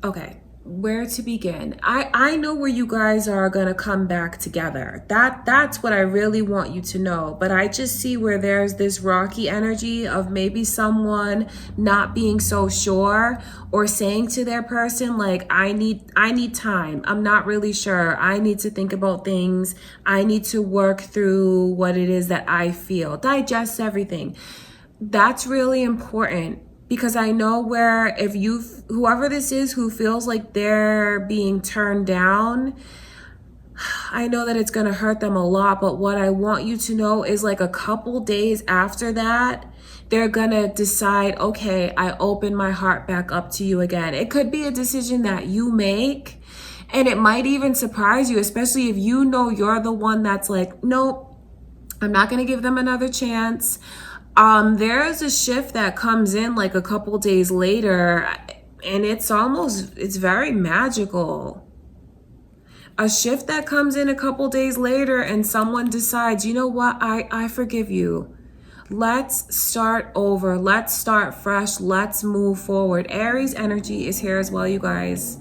okay, where to begin? I know where you guys are gonna come back together. That's what I really want you to know. But I just see where there's this rocky energy of maybe someone not being so sure, or saying to their person like, I need time. I'm not really sure. I need to think about things. I need to work through what it is that I feel. Digest everything. That's really important, because I know where if whoever this is who feels like they're being turned down, I know that it's going to hurt them a lot. But what I want you to know is, like, a couple days after that, they're going to decide, okay, I open my heart back up to you again. It could be a decision that you make, and it might even surprise you, especially if you know you're the one that's like, nope, I'm not going to give them another chance. There's a shift that comes in like a couple days later, and it's very magical. A shift that comes in a couple days later, and someone decides, you know what, I forgive you. Let's start over. Let's start fresh. Let's move forward. Aries energy is here as well, you guys.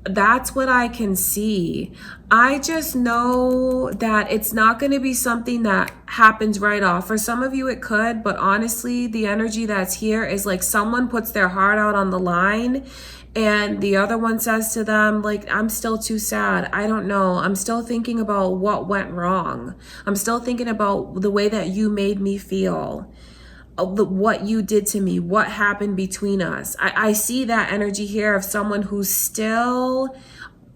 That's what I can see. I just know that it's not going to be something that happens right off. For some of you, it could, but honestly, the energy that's here is like someone puts their heart out on the line, and the other one says to them, like, I'm still too sad. I don't know. I'm still thinking about what went wrong. I'm still thinking about the way that you made me feel. What you did to me, what happened between us. I see that energy here of someone who's still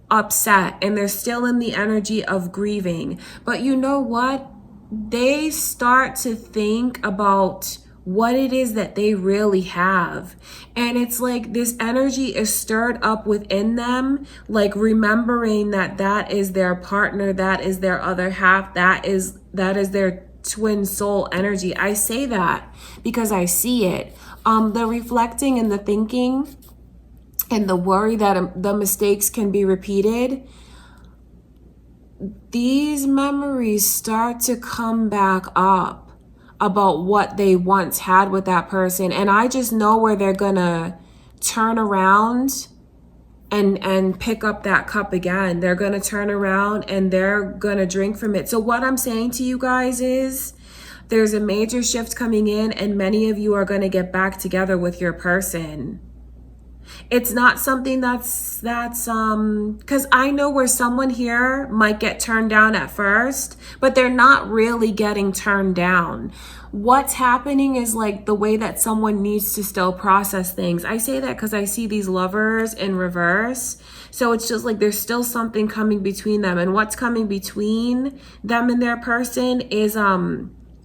upset, and they're still in the energy of grieving. But you know what? They start to think about what it is that they really have. And it's like this energy is stirred up within them, like remembering that that is their partner, that is their other half, that is their twin soul energy. I say that because I see it. The reflecting and the thinking and the worry that the mistakes can be repeated, these memories start to come back up about what they once had with that person. And I just know where they're gonna turn around and pick up that cup again. They're going to turn around and they're going to drink from it. So what I'm saying to you guys is, there's a major shift coming in, and many of you are going to get back together with your person. It's not something that's because I know where someone here might get turned down at first, but they're not really getting turned down. What's happening is like the way that someone needs to still process things. I say that because I see these lovers in reverse. So it's just like there's still something coming between them, and what's coming between them and their person is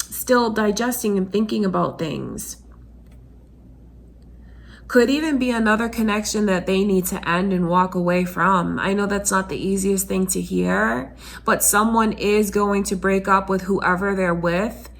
still digesting and thinking about things. Could even be another connection that they need to end and walk away from. I know that's not the easiest thing to hear, but someone is going to break up with whoever they're with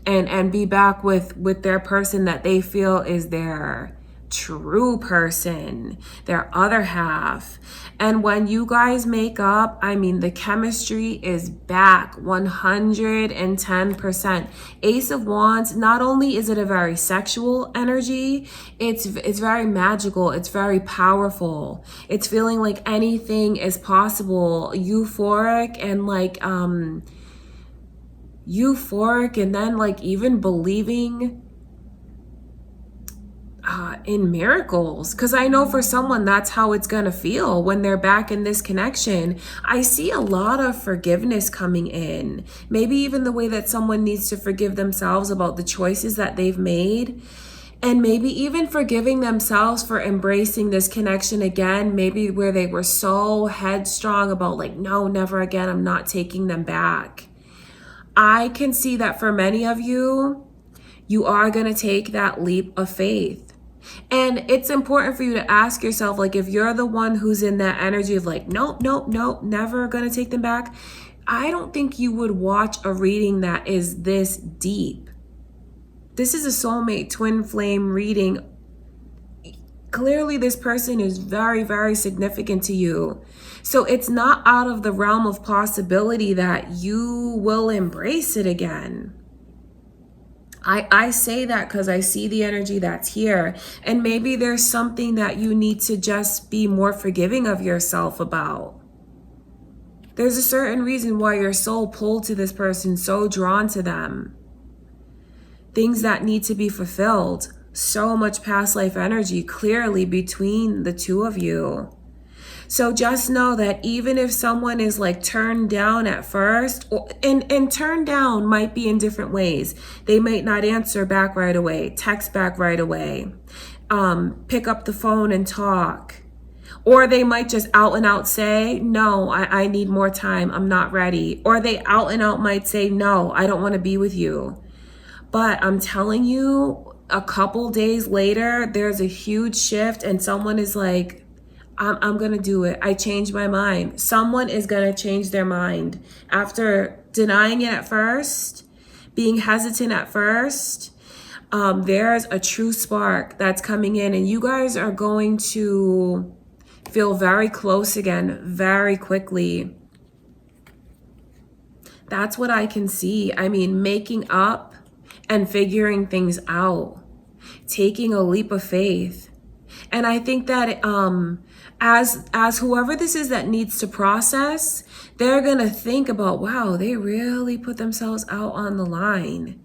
and be back with their person that they feel is their true person, their other half. And when you guys make up, I mean, the chemistry is back 110%. Ace of Wands, not only is it a very sexual energy, it's very magical, it's very powerful. It's feeling like anything is possible, euphoric, and like and then like even believing in miracles, because I know for someone that's how it's gonna feel when they're back in this connection. I see a lot of forgiveness coming in, maybe even the way that someone needs to forgive themselves about the choices that they've made, and maybe even forgiving themselves for embracing this connection again, maybe where they were so headstrong about like, no, never again, I'm not taking them back. I can see that for many of you, you are going to take that leap of faith. And it's important for you to ask yourself, like, if you're the one who's in that energy of like, nope, never going to take them back, I don't think you would watch a reading that is this deep. This is a soulmate twin flame reading Clearly, this person is very, very significant to you. So it's not out of the realm of possibility that you will embrace it again. I say that because I see the energy that's here. And maybe there's something that you need to just be more forgiving of yourself about. There's a certain reason why you're so pulled to this person, so drawn to them. Things that need to be fulfilled. So much past life energy clearly between the two of you. So just know that even if someone is like turned down at first, and turned down might be in different ways. They might not answer back right away, text back right away, pick up the phone and talk. Or they might just out and out say, no, I need more time. I'm not ready. Or they out and out might say, no, I don't want to be with you. But I'm telling you, a couple days later, there's a huge shift and someone is like, I'm going to do it. I changed my mind. Someone is going to change their mind. After denying it at first, being hesitant at first, there's a true spark that's coming in and you guys are going to feel very close again very quickly. That's what I can see. I mean, making up and figuring things out, taking a leap of faith. And I think that as whoever this is that needs to process, they're going to think about, wow, they really put themselves out on the line.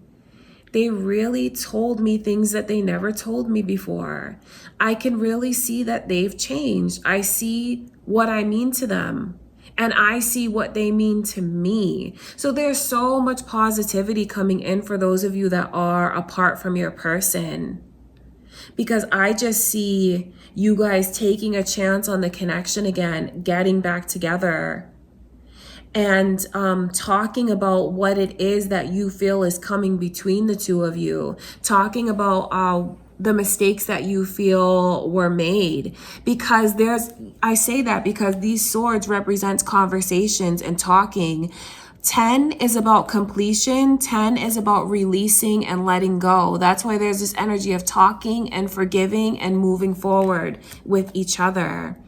They really told me things that they never told me before. I can really see that they've changed. I see what I mean to them. And I see what they mean to me. So there's so much positivity coming in for those of you that are apart from your person. Because I just see you guys taking a chance on the connection again, getting back together. And talking about what it is that you feel is coming between the two of you. Talking about the mistakes that you feel were made. Because I say that because these swords represents conversations and talking. 10 is about completion. 10 is about releasing and letting go. That's why there's this energy of talking and forgiving and moving forward with each other.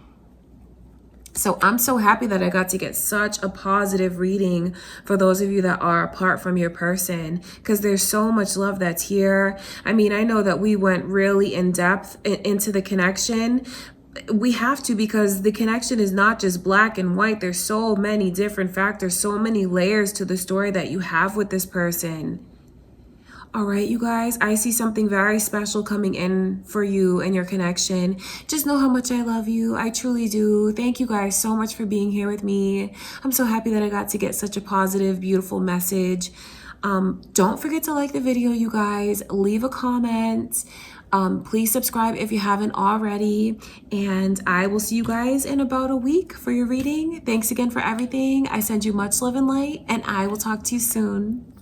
So I'm so happy that I got to get such a positive reading for those of you that are apart from your person, because there's so much love that's here. I mean, I know that we went really in depth into the connection. We have to, because the connection is not just black and white. There's so many different factors, so many layers to the story that you have with this person. All right, you guys, I see something very special coming in for you and your connection. Just know how much I love you. I truly do. Thank you guys so much for being here with me. I'm so happy that I got to get such a positive, beautiful message. Don't forget to like the video, you guys. Leave a comment. Please subscribe if you haven't already. And I will see you guys in about a week for your reading. Thanks again for everything. I send you much love and light, and I will talk to you soon.